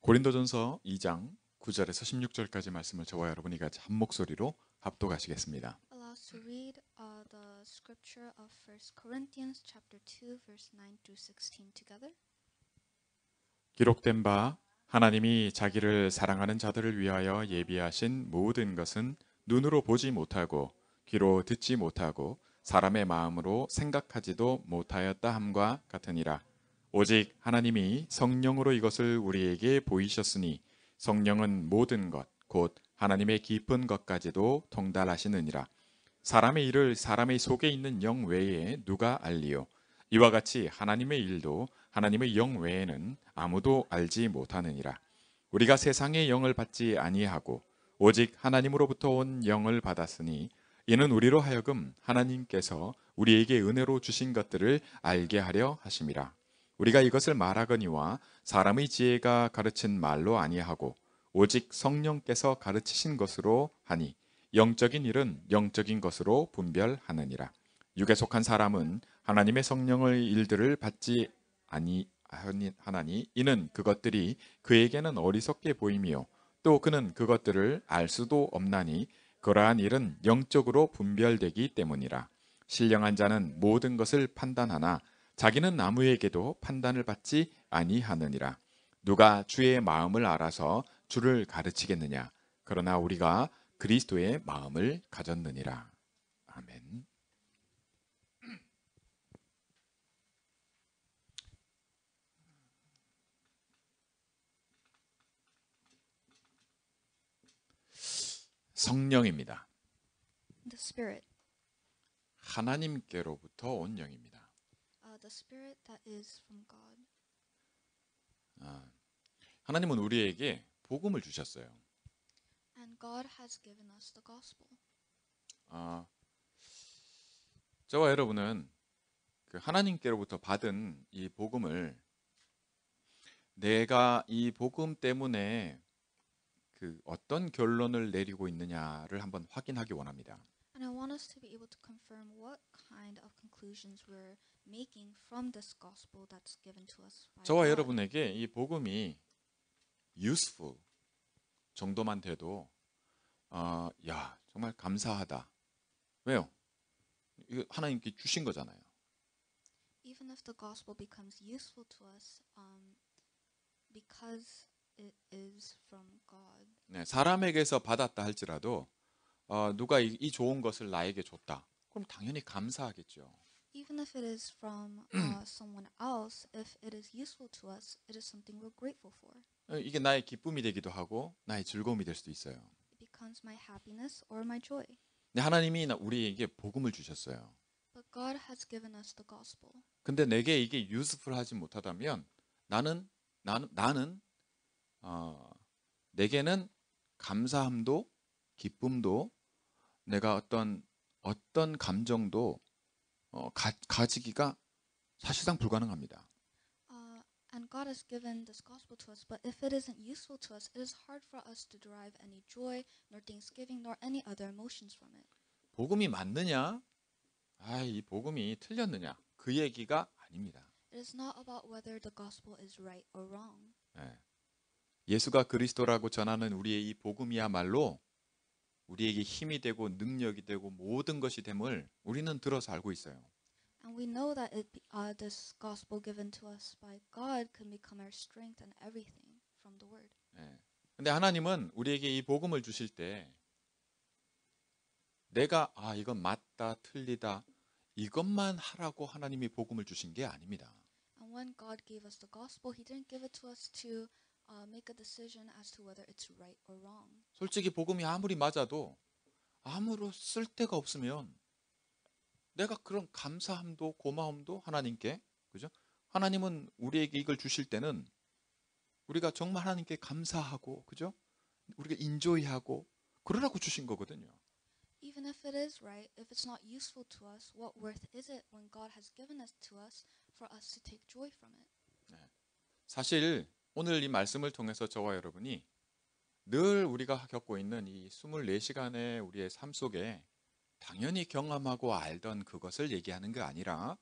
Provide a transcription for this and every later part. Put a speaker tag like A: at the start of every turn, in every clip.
A: 고린도전서 2장 9절에서 16절까지 말씀을 저와 여러분이 같이 한 목소리로 합독하시겠습니다.
B: Allow us to read the scripture of 1 Corinthians chapter 2 verse 9 through 16 together.
A: 기록된 바 하나님이 자기를 사랑하는 자들을 위하여 예비하신 모든 것은 눈으로 보지 못하고 귀로 듣지 못하고 사람의 마음으로 생각하지도 못하였다 함과 같으니라. 오직 하나님이 성령으로 이것을 우리에게 보이셨으니 성령은 모든 것 곧 하나님의 깊은 것까지도 통달하시느니라. 사람의 일을 사람의 속에 있는 영 외에 누가 알리요? 이와 같이 하나님의 일도 하나님의 영 외에는 아무도 알지 못하느니라. 우리가 세상의 영을 받지 아니하고 오직 하나님으로부터 온 영을 받았으니 이는 우리로 하여금 하나님께서 우리에게 은혜로 주신 것들을 알게 하려 하심이라. 우리가 이것을 말하거니와 사람의 지혜가 가르친 말로 아니하고 오직 성령께서 가르치신 것으로 하니 영적인 일은 영적인 것으로 분별하느니라. 육에 속한 사람은 하나님의 성령의 일들을 받지 아니하나니 이는 그것들이 그에게는 어리석게 보이며 또 그는 그것들을 알 수도 없나니 그러한 일은 영적으로 분별되기 때문이라. 신령한 자는 모든 것을 판단하나 자기는 아무에게도 판단을 받지 아니하느니라. 누가 주의 마음을 알아서 주를 가르치겠느냐? 그러나 우리가 그리스도의 마음을 가졌느니라. 아멘. 성령입니다.
B: The Spirit,
A: 하나님께로부터 온 영입니다.
B: the Spirit that is from God.
A: 하나님은 우리에게 복음을 주셨어요.
B: And God has given us the gospel.
A: 저와 여러분은 그 하나님께로부터 받은 이 복음을 내가 이 복음 때문에 그 어떤 결론을 내리고 있느냐를 한번 확인하기 원합니다.
B: And I want us to be able to confirm what kind of conclusions we're making from this gospel that's given to us by
A: 저와
B: God.
A: 여러분에게 이 복음이 useful 정도만 돼도 야 정말 감사하다. 왜요? 이거 하나님께 주신 거잖아요.
B: Even if the gospel becomes useful to us, because it is from God.
A: 네, 사람에게서 받았다 할지라도 누가 이 좋은 것을 나에게 줬다. 그럼 당연히 감사하겠죠.
B: Even if it is from someone else, if it is useful to us, it is something we're grateful for.
A: 이게 나의 기쁨이 되기도 하고 나의 즐거움이 될 수도 있어요.
B: It becomes my happiness or my joy.
A: 근데 하나님이 우리에게 복음을 주셨어요.
B: But God has given us the gospel.
A: 근데 내게 이게 유스풀하지 못하다면 나는 내게는 감사함도 기쁨도 내가 어떤 감정도 가지기가 사실상 불가능합니다.
B: And God has given this gospel to us, but if it isn't useful to us, it is hard for us to derive any joy, nor thanksgiving, nor any other emotions from it.
A: 복음이 맞느냐? 이 복음이 틀렸느냐? 그 얘기가 아닙니다.
B: It is not about whether the gospel is right or wrong.
A: 네. 예수가 그리스도라고 전하는 우리의 이 복음이야말로 우리에게 힘이 되고 능력이 되고 모든 것이 됨을 우리는 들어서 알고 있어요.
B: And we know that this gospel given to us by God can become our strength and everything from the word.
A: 네. 근데 하나님은 우리에게 이 복음을 주실 때 내가 이건 맞다 틀리다 이것만 하라고 하나님이 복음을 주신 게 아닙니다.
B: And when God gave us the gospel, He didn't give it to us to make a decision as to whether it's right or wrong.
A: 솔직히 복음이 아무리 맞아도 아무런 쓸데가 없으면 내가 그런 감사함도 고마움도 하나님께, 그죠? 하나님은 우리에게 이걸 주실 때는 우리가 정말 하나님께 감사하고, 그죠? 우리가 인조이하고 그러라고 주신 거거든요.
B: Even if it is right, if it's not useful to us, what worth is it when God has given it to us for us to take joy from it?
A: 사실 오늘 이 말씀을 통해서 저와 여러분이 늘 우리가 겪고 있는 이 24시간의 우리의 삶 속에 당연히 경험하고 알던 그것을 얘기하는 게 아니라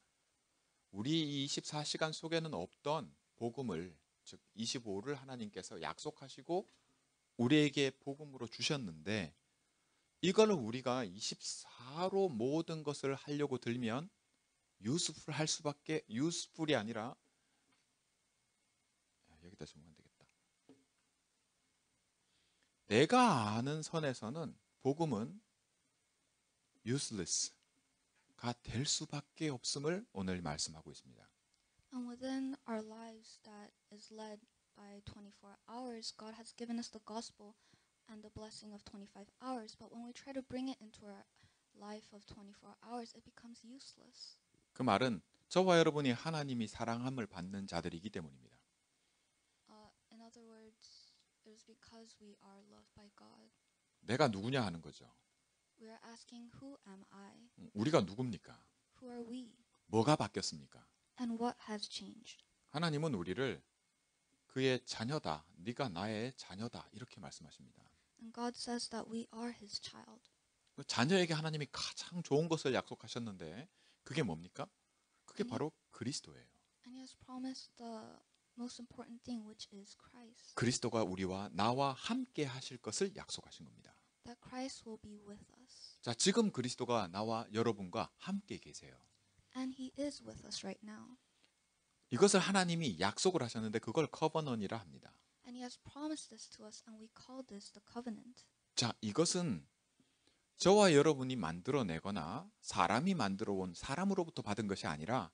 A: 우리 이 24시간 속에는 없던 복음을 즉 25를 하나님께서 약속하시고 우리에게 복음으로 주셨는데 이걸 우리가 24로 모든 것을 하려고 들면 유스풀 할 수밖에 유스풀이 아니라 여기다 주면 안 되겠다. 내가 아는 선에서는 복음은 useless가 될 수밖에 없음을 오늘 말씀하고 있습니다.
B: And within our lives that is led by 24 hours, God has given us the gospel and the blessing of 25 hours. But when we try to bring it into our life of 24 hours, it becomes useless.
A: 그 말은 저와 여러분이 하나님이 사랑함을 받는 자들이기 때문입니다.
B: In other words, it is because we are loved by God.
A: 내가 누구냐 하는 거죠.
B: We are asking, who am I?
A: 우리가 누굽니까?
B: Who are we?
A: 뭐가 바뀌었습니까?
B: And what has changed?
A: 하나님은 우리를 그의 자녀다. 네가 나의 자녀다. 이렇게 말씀하십니다.
B: And God says that we are His child.
A: 자녀에게 하나님이 가장 좋은 것을 약속하셨는데 그게 뭡니까? 그게 바로 그리스도예요.
B: And He has promised the most important thing, which is Christ.
A: 그리스도가 우리와 나와 함께 하실 것을 약속하신 겁니다.
B: That Christ will be with us.
A: 자, 지금 그리스도가 나와 여러분과 함께 계세요.
B: And He is with us right now.
A: 이것을 하나님이 약속을 하셨는데 그걸 커버넌이라 합니다.
B: And He has promised this to us, and we call this the covenant.
A: 자, 이것은 저와 여러분이 만들어내거나 사람이 만들어 온 사람으로부터 받은 것이 아니라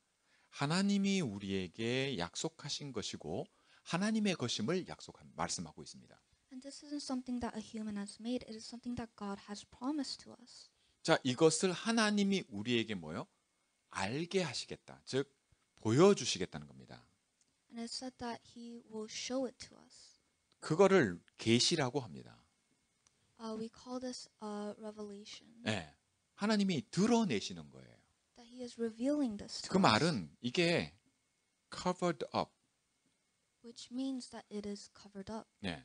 A: 하나님이 우리에게 약속하신 것이고 하나님의 것임을 말씀하고 있습니다.
B: And this isn't something that a human has made. It is something that God has promised to us.
A: 자, 이것을 하나님이 우리에게 뭐요? 알게 하시겠다. 즉 보여주시겠다는 겁니다.
B: And it said that He will show it to us.
A: 그거를 계시라고 합니다.
B: We call this a revelation.
A: 네, 하나님이 드러내시는 거예요.
B: That He is revealing this to
A: 그
B: us.
A: 말은 이게 covered up.
B: Which means that it is covered up.
A: 네,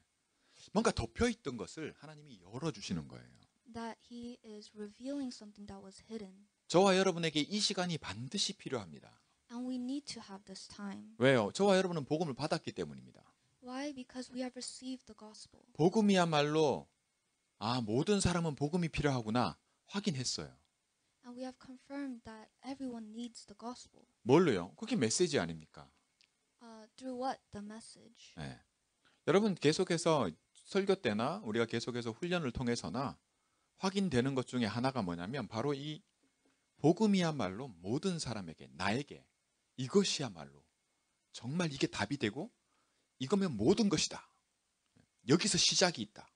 A: 뭔가 덮여 있던 것을 하나님이 열어주시는 거예요.
B: That He is revealing something that was hidden.
A: 저와 여러분에게 이 시간이 반드시 필요합니다.
B: And we need to have this time.
A: 왜요? 저와 여러분은 복음을 받았기 때문입니다.
B: Why? Because we have received the gospel.
A: 복음이야말로 모든 사람은 복음이 필요하구나 확인했어요.
B: And we have confirmed that everyone needs the gospel.
A: 뭘로요? 그게 메시지 아닙니까?
B: Through what? The message.
A: 네. 여러분 계속해서 설교 때나 우리가 계속해서 훈련을 통해서나 확인되는 것 중에 하나가 뭐냐면 바로 이 복음이야말로 모든 사람에게 나에게 이것이야말로 정말 이게 답이 되고 이거면 모든 것이다. 여기서 시작이 있다.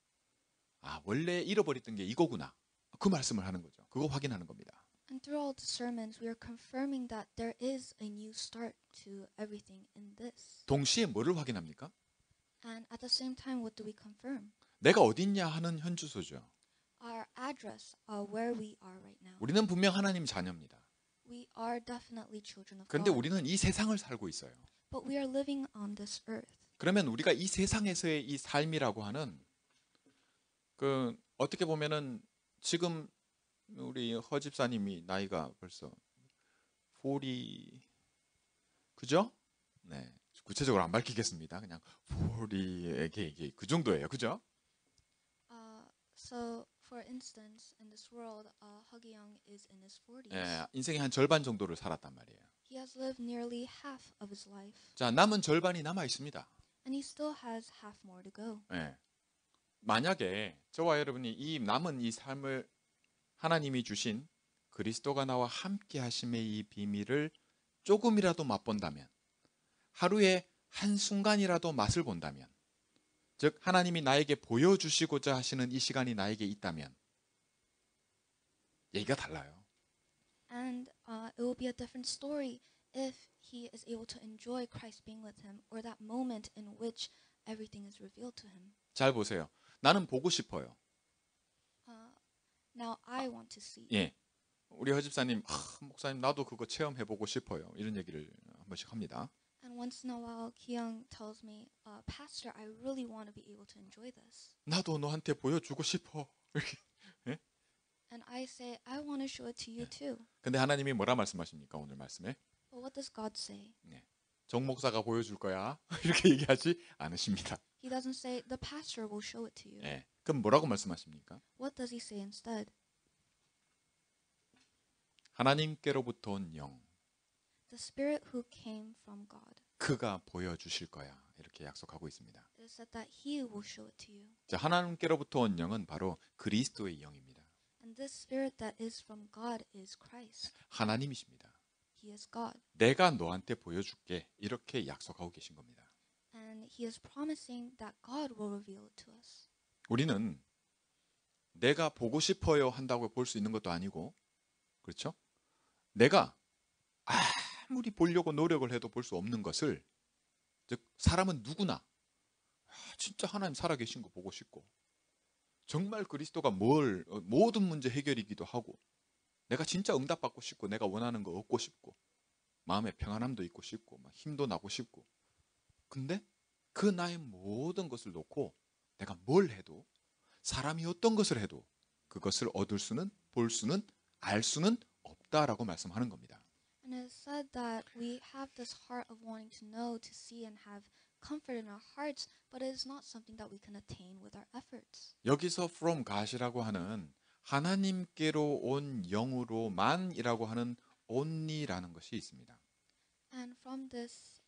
A: 원래 잃어버렸던 게 이거구나. 그 말씀을 하는 거죠. 그거 확인하는 겁니다.
B: And through all the sermons, we are confirming that there is a new start to everything in this.
A: 동시에 뭐를 확인합니까?
B: And at the same time, what do we confirm?
A: 내가 어디 있냐 하는 현주소죠.
B: Our address, where we are right now.
A: 우리는 분명 하나님 자녀입니다.
B: We are definitely children of
A: 그런데
B: God.
A: 우리는 이 세상을 살고 있어요.
B: But we are living on this earth.
A: 그러면 우리가 이 세상에서의 이 삶이라고 하는 어떻게 보면은 지금 우리 허 집사님이 나이가 벌써 40 그죠? 네. 구체적으로 안 밝히겠습니다. 그냥 40에게 그 정도예요. 그죠?
B: So, for instance, in this world, Hugyeong is in his 40s.
A: 예, 인생의 한 절반 정도를 살았단 말이에요.
B: He has lived nearly half of his life.
A: 자, 남은 절반이 남아 있습니다.
B: And he still has half more to go.
A: 예. 만약에 저와 여러분이 이 남은 이 삶을 하나님이 주신 그리스도가 나와 함께 하심의 이 비밀을 조금이라도 맛본다면, 하루에 한순간이라도 맛을 본다면, 즉 하나님이 나에게 보여주시고자 하시는 이 시간이 나에게 있다면 얘기가 달라요.
B: And it will be a different story if he is able to enjoy Christ being with him, or that moment in which everything is revealed to him.
A: 잘 보세요. 나는 보고 싶어요.
B: Now I want to see.
A: 예, 우리 허 집사님, 목사님 나도 그거 체험해보고 싶어요. 이런 얘기를 한 번씩 합니다.
B: And once in a while, Kyung tells me, Pastor, I really want to be able to enjoy this.
A: 나도 너한테 보여주고 싶어.
B: And I say, I want to show it to you too.
A: 근데 하나님이 뭐라 말씀하십니까? 오늘 말씀에
B: But what does God say?
A: 정 목사가 보여줄 거야. 이렇게 얘기하지 않으십니다.
B: He doesn't say the pastor will show it to you.
A: 예. 그럼 뭐라고 말씀하십니까?
B: What does he say instead?
A: 하나님께로부터 온 영,
B: The Spirit who came from God.
A: 그가 보여주실 거야. 이렇게 약속하고 있습니다.
B: It is said that He will show it to you.
A: 자, 하나님께로부터 온 영은 바로 그리스도의 영입니다.
B: And this Spirit that is from God is Christ.
A: 하나님이십니다.
B: He is God.
A: 내가 너한테 보여줄게. 이렇게 약속하고 계신 겁니다.
B: And He is promising that God will reveal it to us.
A: 우리는 내가 보고 싶어요 한다고 볼 수 있는 것도 아니고, 그렇죠? 내가 아무리 보려고 노력을 해도 볼 수 없는 것을, 즉 사람은 누구나 진짜 하나님 살아계신 거 보고 싶고, 정말 그리스도가 모든 문제 해결이기도 하고, 내가 진짜 응답받고 싶고, 내가 원하는 거 얻고 싶고, 마음에 평안함도 있고 싶고, 막 힘도 나고 싶고, 근데 그 나의 모든 것을 놓고 내가 뭘 해도, 사람이 어떤 것을 해도 그것을 얻을 수는, 볼 수는, 알 수는 없다라고 말씀하는 겁니다.
B: And it is said that we have this heart of wanting to know, to see, and have comfort in our hearts, but it is not something that we can attain with our efforts.
A: 여기서 from God이라고 하는 하나님께로 온 영으로만이라고 하는 only라는 것이 있습니다.
B: And from this,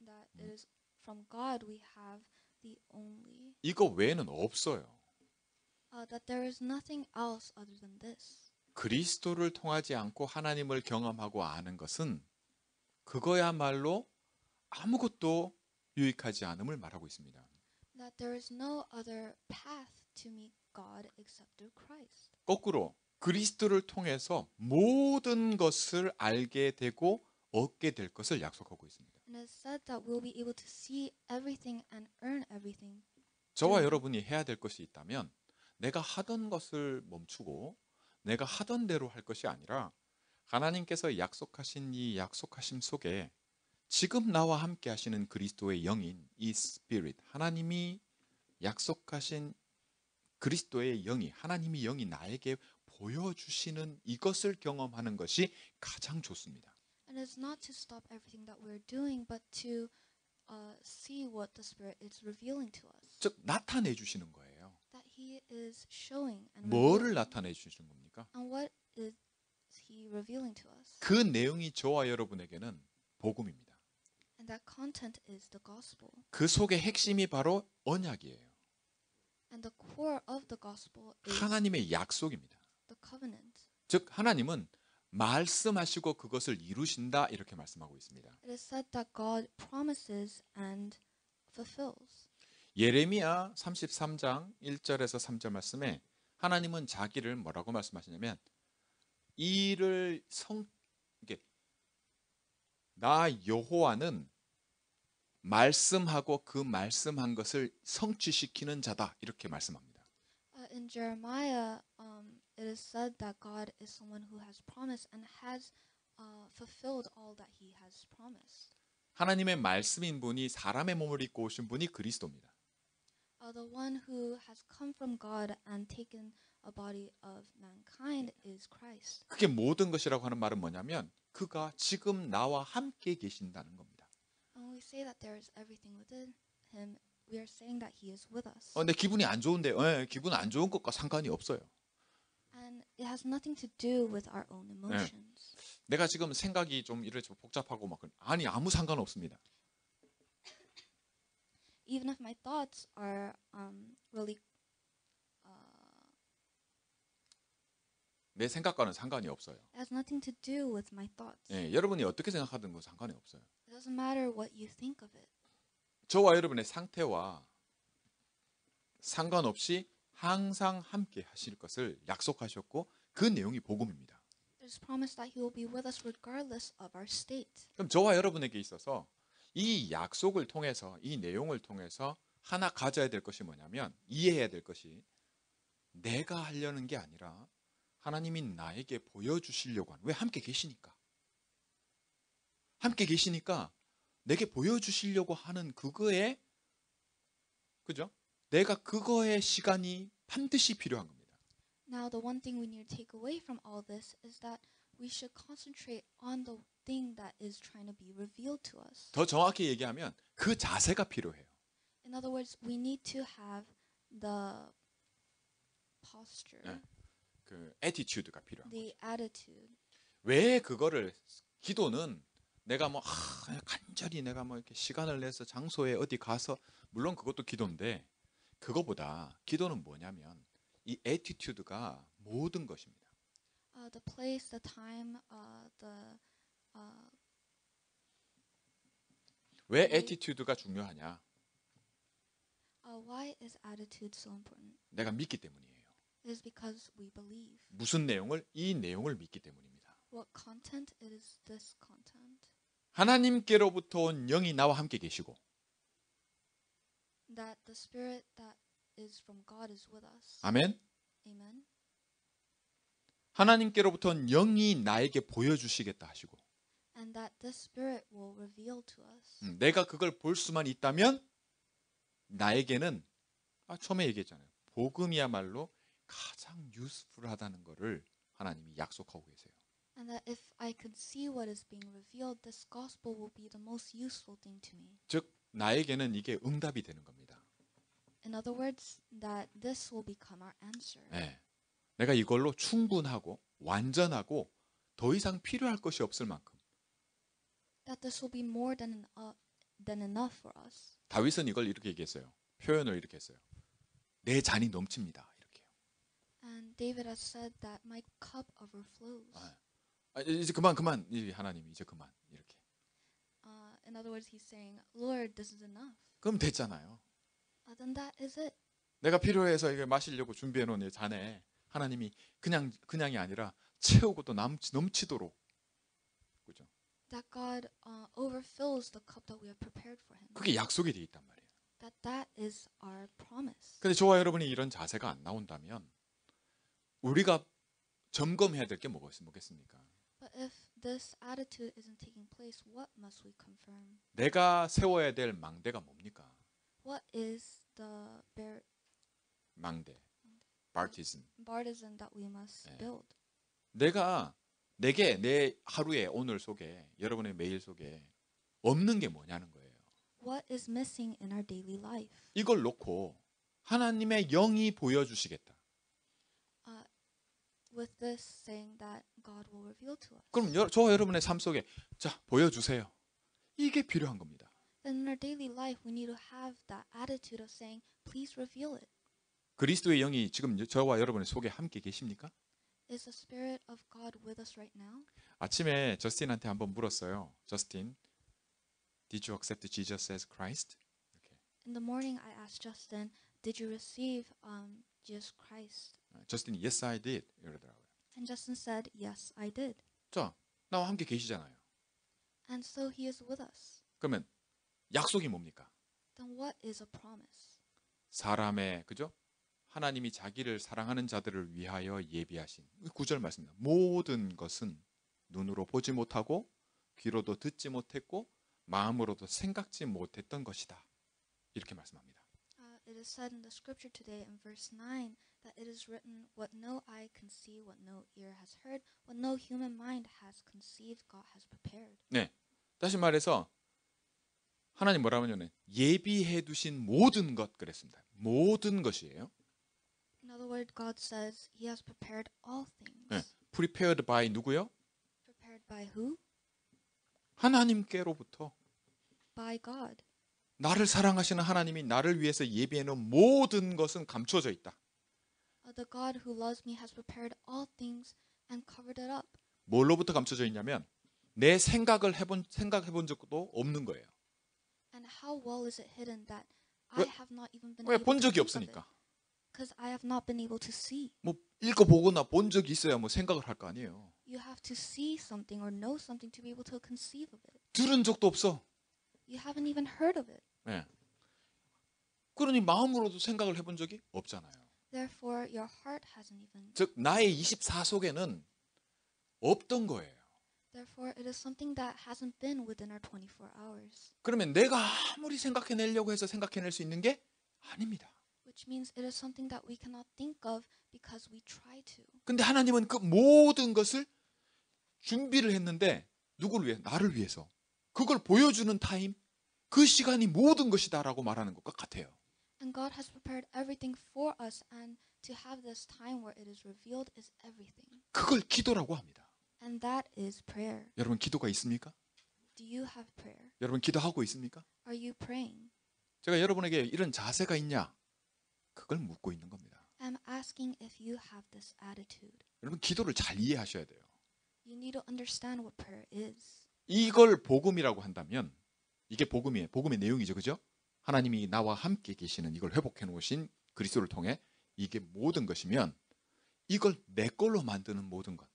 B: that it is from God, we have the only.
A: 이거 외에는 없어요.
B: That there is nothing else other than this.
A: 그리스도를 통하지 않고 하나님을 경험하고 아는 것은 그거야말로 아무것도 유익하지 않음을 말하고 있습니다.
B: That there is no other path to meet God except through Christ.
A: 거꾸로 그리스도를 통해서 모든 것을 알게 되고 얻게 될 것을 약속하고 있습니다.
B: And it is said that we'll be able to see everything and earn everything.
A: 저와 여러분이 해야 될 것이 있다면, 내가 하던 것을 멈추고 내가 하던 대로 할 것이 아니라, 하나님께서 약속하신 이 약속하심 속에 지금 나와 함께 하시는 그리스도의 영인 이 스피릿, 하나님이 약속하신 그리스도의 영이, 하나님의 영이 나에게 보여주시는 이것을 경험하는 것이 가장 좋습니다.
B: And it's not to stop everything that we're doing, but to see what the Spirit is revealing to us.
A: 즉 나타내 주시는 거예요.
B: That He is showing and
A: 뭐를
B: revealing.
A: 나타내 주시는 겁니까?
B: And what is He revealing to us?
A: 그 내용이 저와 여러분에게는 복음입니다.
B: And that content is the gospel.
A: 그 속의 핵심이 바로 언약이에요.
B: And the core of the gospel is
A: 하나님의 약속입니다.
B: the covenant.
A: 즉 하나님은 말씀하시고 그것을 이루신다 이렇게 말씀하고 있습니다.
B: It is said that God promises and fulfills.
A: 예레미야 33장 1절에서 3절 말씀에 하나님은 자기를 뭐라고 말씀하시냐면, 이를 나 여호와는 말씀하고 그 말씀한 것을 성취시키는 자다 이렇게 말씀합니다.
B: In Jeremiah, it is said that God is someone who has promised and has fulfilled all that He has promised.
A: 하나님의 말씀인 분이 사람의 몸을 입고 오신 분이 그리스도입니다.
B: The one who has come from God and taken a body of mankind is Christ.
A: 그게 모든 것이라고 하는 말은 뭐냐면, 그가 지금 나와 함께 계신다는 겁니다.
B: And when we say that there is everything within Him, we are saying that He is with us.
A: 근데 기분이 안 좋은데, 기분 안 좋은 것과 상관이 없어요.
B: And it has nothing to do with our own emotions.
A: 내가 지금 생각이 좀 이렇게 복잡하고 막, 아니 아무 상관 없습니다.
B: Even if my thoughts are really
A: 내 생각과는 상관이 없어요.
B: it has nothing to do with my thoughts.
A: 예, 여러분이 어떻게 생각하든 건 상관이 없어요.
B: It doesn't matter what you think of it.
A: 저와 여러분의 상태와 상관없이 항상 함께 하실 것을 약속하셨고, 그 내용이 복음입니다.
B: There's promise that He will be with us regardless of our state.
A: 그럼 저와 여러분에게 있어서 이 약속을 통해서, 이 내용을 통해서 하나 가져야 될 것이 뭐냐면, 이해해야 될 것이, 내가 하려는 게 아니라 하나님이 나에게 보여주시려고 하는, 왜 함께 계시니까. 함께 계시니까 내게 보여주시려고 하는 그거에, 그죠? 내가 그거의 시간이 반드시 필요한 겁니다.
B: Now, the one thing we need to take away from all this is that we should concentrate on the thing that is trying to be revealed to us.
A: 더 정확히 얘기하면 그 자세가 필요해요.
B: In other words, we need to have the posture,
A: 네. 그 attitude가 필요한
B: the attitude.
A: 왜 그거를 기도는 내가 뭐 간절히 내가 뭐 이렇게 시간을 내서 장소에 어디 가서 물론 그것도 기도인데 그거보다 기도는 뭐냐면 이 attitude가 모든 것입니다.
B: The place, the time,
A: 왜 attitude가 중요하냐?
B: why is attitude so important?
A: 내가 믿기 때문이에요.
B: It is because we believe.
A: 무슨 내용을? 이 내용을 믿기 때문입니다.
B: What content? It is this content.
A: 하나님께로부터 온 영이 나와 함께 계시고
B: That the spirit that is from God is with us.
A: 아멘.
B: Amen.
A: 하나님께로부터 온 영이 나에게 보여주시겠다 하시고
B: And that this spirit will reveal to us.
A: 내가 그걸 볼 수만 있다면 나에게는 처음에 얘기했잖아요. 복음이야말로 가장 유스풀하다는 것을 하나님이 약속하고 계세요.
B: And that if I could see what is being revealed, this gospel will be the most useful thing to me.
A: 즉 나에게는 이게 응답이 되는 겁니다.
B: In other words, that this will become our answer.
A: 네. 내가 이걸로 충분하고 완전하고 더 이상 필요할 것이 없을 만큼
B: That this will be more than enough for us.
A: 다윗은 이걸 이렇게 얘기했어요. 표현을 이렇게 했어요. 내 잔이 넘칩니다. 이렇게요.
B: And David has said that my cup overflows.
A: 이제 그만 이제 하나님 이제 그만 이렇게.
B: In other words, he's saying, Lord, this is enough.
A: 그럼 됐잖아요.
B: Then that is it.
A: 내가 필요해서 이걸 마시려고 준비해 놓은 이 잔에 하나님이 그냥이 아니라 채우고 또 넘치도록 그죠?
B: That God overfills the cup that we have prepared for him.
A: 그게 약속이 돼 있단 말이에요.
B: That is our promise.
A: 근데 저와 여러분이 이런 자세가 안 나온다면 우리가 점검해야 될 게 뭐겠습니까?
B: But if this attitude isn't taking place, what must we confirm?
A: 내가 세워야 될 망대가 뭡니까?
B: What is the
A: 망대, partisan.
B: partisan that we must build?
A: 내게 내 하루의 오늘 속에 여러분의 매일 속에 없는 게 뭐냐는 거예요.
B: What is missing in our daily life?
A: 이걸 놓고 하나님의 영이 보여주시겠다.
B: With this saying that God will reveal to us.
A: 그럼 저와 여러분의 삶 속에 자 보여주세요. 이게 필요한 겁니다.
B: Then in our daily life, we need to have that attitude of saying, "Please reveal it."
A: 그리스도의 영이 지금 저와 여러분의 속에 함께 계십니까?
B: Is the Spirit of God with us right now?
A: 아침에 저스틴한테 한번 물었어요. 저스틴, did you accept Jesus as Christ? 이렇게.
B: In the morning, I asked Justin, "Did you receive Jesus Christ?"
A: 저스틴이 yes I did 이러더라고요.
B: And Justin said, "Yes, I did."
A: 자, 나와 함께 계시잖아요.
B: And so He is with us.
A: 그러면 약속이 뭡니까?
B: Then what is a promise?
A: 사람의 그죠? 하나님이 자기를 사랑하는 자들을 위하여 예비하신 9절 말씀입니다. 모든 것은 눈으로 보지 못하고 귀로도 듣지 못했고 마음으로도 생각지 못했던 것이다. 이렇게 말씀합니다.
B: It is said in the scripture today in verse 9 that it is written, "What no eye can see, what no ear has heard, what no human mind has conceived, God has prepared."
A: 네, 다시 말해서 하나님 뭐라고 하냐면 예비해 두신 모든 것 그랬습니다. 모든 것이에요.
B: In other words, God says He has prepared all things.
A: 네, prepared by 누구요?
B: Prepared by who?
A: 하나님께로부터.
B: By God.
A: 나를 사랑하시는 하나님이 나를 위해서 예비해 놓은 모든 것은 감춰져 있다.
B: The God who loves me has prepared all things and covered it up.
A: 뭘로부터 감춰져 있냐면 내 생각해 본 적도 없는 거예요.
B: And how well is it hidden that I have not even been
A: 왜
B: able
A: 본
B: to
A: 적이
B: think of it?
A: 없으니까.
B: Because I have not been able to see.
A: 뭐 읽어보거나 본 적이 있어야 뭐 생각을 할 거 아니에요.
B: You have to see something or know something to be able to conceive of it.
A: 들은 적도 없어.
B: You haven't even heard of it.
A: 네. 그러니 마음으로도 생각을 해본 적이 없잖아요.
B: Therefore, your heart hasn't even.
A: 즉 나의 24 속에는 없던 거예요.
B: Therefore, it is something that hasn't been within our 24 hours.
A: 그러면 내가 아무리 생각해내려고 해서 생각해낼 수 있는 게 아닙니다.
B: Which means it is something that we cannot think of because we try to.
A: 근데 하나님은 그 모든 것을 준비를 했는데 누구를 위해? 나를 위해서. 그걸 보여주는 타임, 그 시간이 모든 것이다라고 말하는 것과 같아요.
B: And God has prepared everything for us, and to have this time where it is revealed is everything.
A: 그걸 기도라고 합니다.
B: And that is prayer.
A: 여러분 기도가 있습니까?
B: Do you have prayer?
A: 여러분 기도하고 있습니까?
B: Are you praying?
A: 제가 여러분에게 이런 자세가 있냐? 그걸 묻고 있는 겁니다.
B: I'm asking if you have this attitude.
A: 여러분 기도를 잘 이해하셔야 돼요.
B: You need to understand what prayer is.
A: 이걸 복음이라고 한다면 이게 복음이에요. 복음의 내용이죠. 그죠? 하나님이 나와 함께 계시는 이걸 회복해 놓으신 그리스도를 통해 이게 모든 것이면 이걸 내 걸로 만드는 모든 것,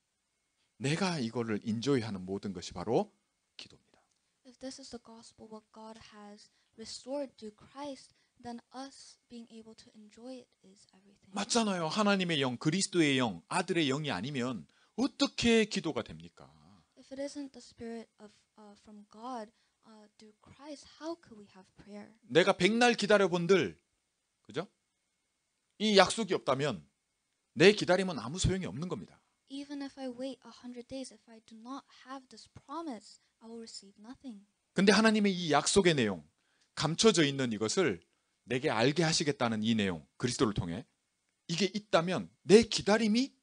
A: 내가 이거를 인조이하는 모든 것이 바로 기도입니다.
B: If this is the gospel, what God has restored through Christ, then us being able to enjoy it is everything.
A: 맞잖아요. 하나님의 영, 그리스도의 영, 아들의 영이 아니면 어떻게 기도가 됩니까?
B: If it isn't the spirit of from God through Christ, how could we have prayer?
A: 내가 백날 기다려본들, 그죠? 이 약속이 없다면 내 기다림은 아무 소용이 없는 겁니다.
B: Even if I wait 100 days, if I do not have this promise, I will receive nothing.
A: 근데 하나님의 이 약속의 내용, 감춰져 있는 이것을 내게 알게 하시겠다는 이 내용, 그리스도를 통해 이게 있다면 내 기다림이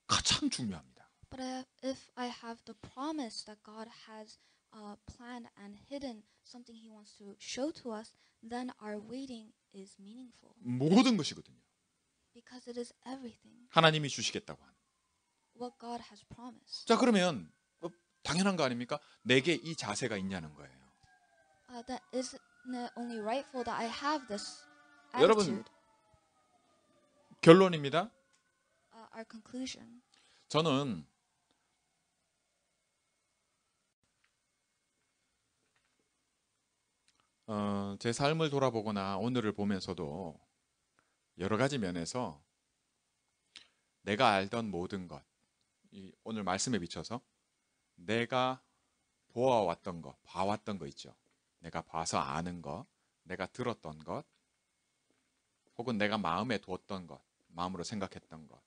A: 가장 중요합니다.
B: But if I have the promise that God has planned and hidden something He wants to show to us, then our waiting is meaningful
A: 모든 것이거든요.
B: because it is everything
A: 하나님이 주시겠다고 하는.
B: what God has promised.
A: 자, 그러면 당연한 거 아닙니까? 내게 이 자세가 있냐는 거예요.
B: That isn't it only rightful that I have this
A: 여러분,
B: attitude.
A: 결론입니다.
B: Our conclusion.
A: 저는 제 삶을 돌아보거나 오늘을 보면서도 여러 가지 면에서 내가 알던 모든 것, 오늘 말씀에 비춰서 내가 보아왔던 것, 봐왔던 거 있죠. 내가 봐서 아는 것, 내가 들었던 것, 혹은 내가 마음에 두었던 것, 마음으로 생각했던 것,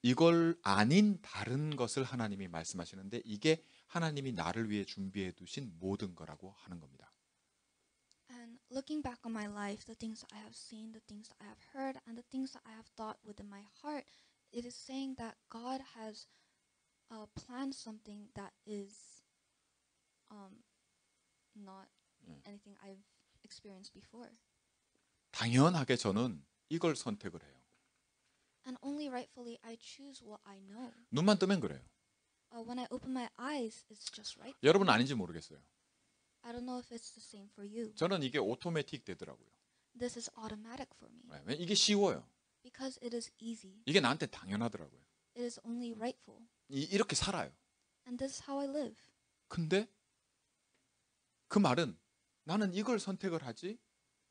A: 이걸 아닌 다른 것을 하나님이 말씀하시는데 이게 하나님이 나를 위해 준비해 두신 모든 거라고 하는 겁니다.
B: And looking back on my life, the things that I have seen, the things that I have heard, and the things that I have thought within my heart, it is saying that God has planned something that is not anything I've experienced before.
A: 당연하게 저는 이걸 선택을 해요.
B: And only rightfully I choose what I know.
A: 눈만 뜨면 그래요.
B: When I open my eyes, it's just right.
A: 여러분 아닌지 모르겠어요.
B: I don't know if it's the same for you.
A: 저는 이게 오토매틱 되더라고요.
B: This is automatic for me
A: 왜? 이게 쉬워요.
B: because it is easy.
A: 이게 나한테 당연하더라고요.
B: It is only rightful.
A: 이렇게 살아요.
B: And this is how I live.
A: 근데 그 말은 나는 이걸 선택을 하지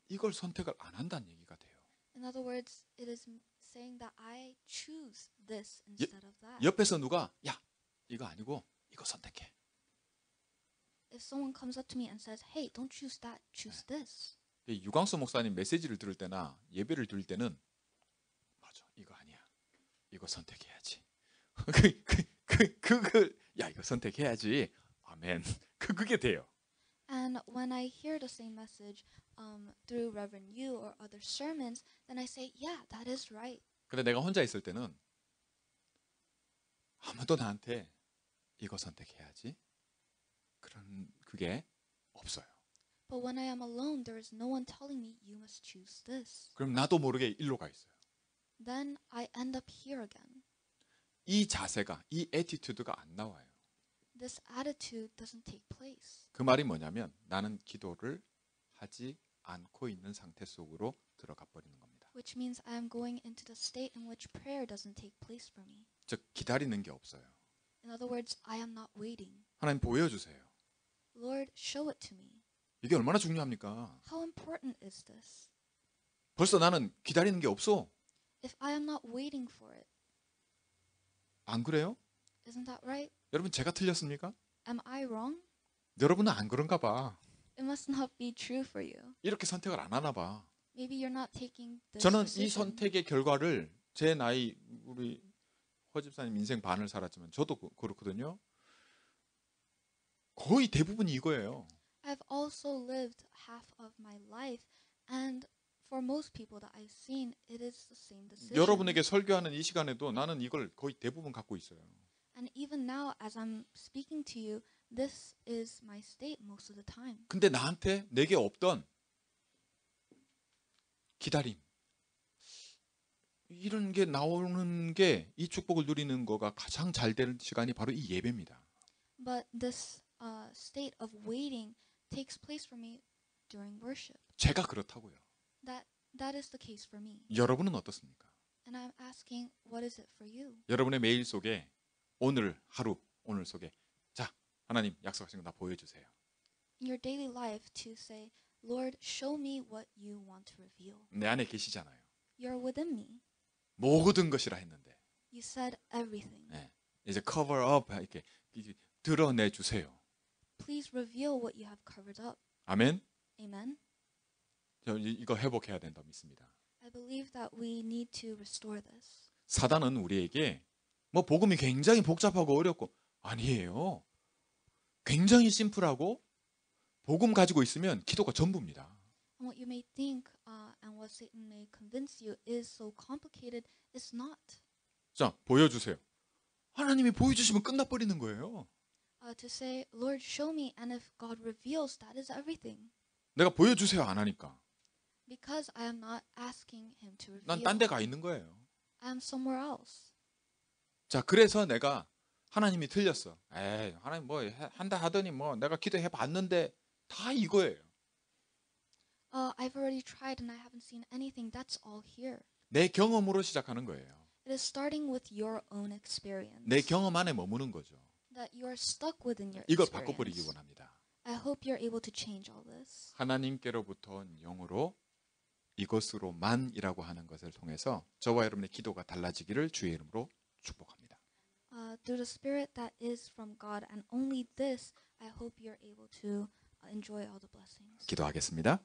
A: 이걸 선택을 안 한다는 얘기가 돼요.
B: In other words, it is saying that I choose this instead of that.
A: 옆에서 누가 야 이거 아니고 이거 선택해.
B: If someone comes up to me and says, "Hey, don't choose that, choose this."
A: 유광수 목사님 메시지를 들을 때나 예배를 드릴 때는 맞아 이거 아니야 이거 선택해야지. 야 이거 선택해야지. 아멘. 그게 돼요.
B: And when I hear the same message through Reverend Yu or other sermons, then I say, "Yeah, that is right."
A: 근데 내가 혼자 있을 때는 아무도 나한테 이거 선택해야지. 그런 그게 없어요.
B: But when I am alone, there is no one telling me you must choose this.
A: 그럼 나도 모르게 일로 가 있어요.
B: Then I end up here again.
A: 이 자세가 이 애티튜드가 안 나와요.
B: This attitude doesn't take place.
A: 그 말이 뭐냐면 나는 기도를 하지 않고 있는 상태 속으로 들어가 버리는 겁니다.
B: Which means I am going into the state in which prayer doesn't take place for me.
A: 즉 기다리는 게 없어요.
B: In other words, I am not waiting.
A: 하나님 보여주세요.
B: Lord, show it to me.
A: 이게 얼마나 중요합니까?
B: How important is this?
A: 벌써 나는 기다리는 게 없어.
B: If I am not waiting for it,
A: 안 그래요?
B: isn't that right?
A: 여러분 제가 틀렸습니까?
B: Am I wrong?
A: 여러분은 안 그런가 봐.
B: It must not be true for you.
A: 이렇게 선택을 안 하나 봐.
B: Maybe you're not taking this
A: 저는 이
B: decision.
A: 선택의 결과를 제 나이 우리 허 집사님 인생 반을 살았지만 저도 그렇거든요. 거의 대부분이 이거예요.
B: I've also lived half of my life, and for most people that I've seen, it is the same decision.
A: 여러분에게 설교하는 이 시간에도 나는 이걸 거의 대부분 갖고 있어요.
B: And even now, as I'm speaking to you, this is my state most of the time.
A: 근데 나한테 내게 없던 기다림, 이런 게 나오는 게 이 축복을 누리는 거가 가장 잘 되는 시간이 바로 이 예배입니다.
B: But this state of waiting takes place for me during worship.
A: 제가 그렇다고요.
B: That is the case for me.
A: 여러분은 어떻습니까?
B: And I'm asking, what is it for you?
A: 여러분의 메일 속에 오늘 하루, 오늘 속에 자, 하나님 약속하신 거 다 보여주세요.
B: In your daily life to say, Lord, show me what you want to reveal.
A: 내 안에 계시잖아요.
B: You're within me.
A: 모든 것이라 했는데
B: You said everything.
A: 네, 이제 cover up 이렇게 드러내 주세요.
B: Please reveal what you have covered up.
A: 아멘.
B: Amen.
A: 저 이거 회복해야 된다 믿습니다.
B: I believe that we need to restore this.
A: 사단은 우리에게 뭐 복음이 굉장히 복잡하고 어렵고 아니에요. 굉장히 심플하고 복음 가지고 있으면 기도가 전부입니다.
B: And what you may think and what Satan may convince you is so complicated is not.
A: 자, 보여주세요. 하나님이 보여주시면 끝나버리는 거예요.
B: To say, Lord, show me, and if God reveals, that is everything.
A: 내가 보여주세요 안 하니까
B: Because I am not asking Him to reveal.
A: 난 딴 데 가 있는 거예요.
B: I am somewhere else.
A: 자, 그래서 내가 하나님이 틀렸어. 에이, 하나님 뭐 한다 하더니 뭐 내가 기도해 봤는데 다 이거예요.
B: I've already tried and I haven't seen anything. That's all here.
A: 내 경험으로 시작하는 거예요.
B: It is starting with your own experience.
A: 내 경험 안에 머무는 거죠.
B: That you are stuck within your
A: 이걸
B: experience.
A: 바꿔버리기 원합니다.
B: I hope you're able to change all this.
A: 하나님께로부터 온 영으로 이것으로만이라고 하는 것을 통해서 저와 여러분의 기도가 달라지기를 주의 이름으로 축복합니다.
B: Through the Spirit that is from God, and only this, I hope you're able to enjoy all the blessings.
A: 기도하겠습니다.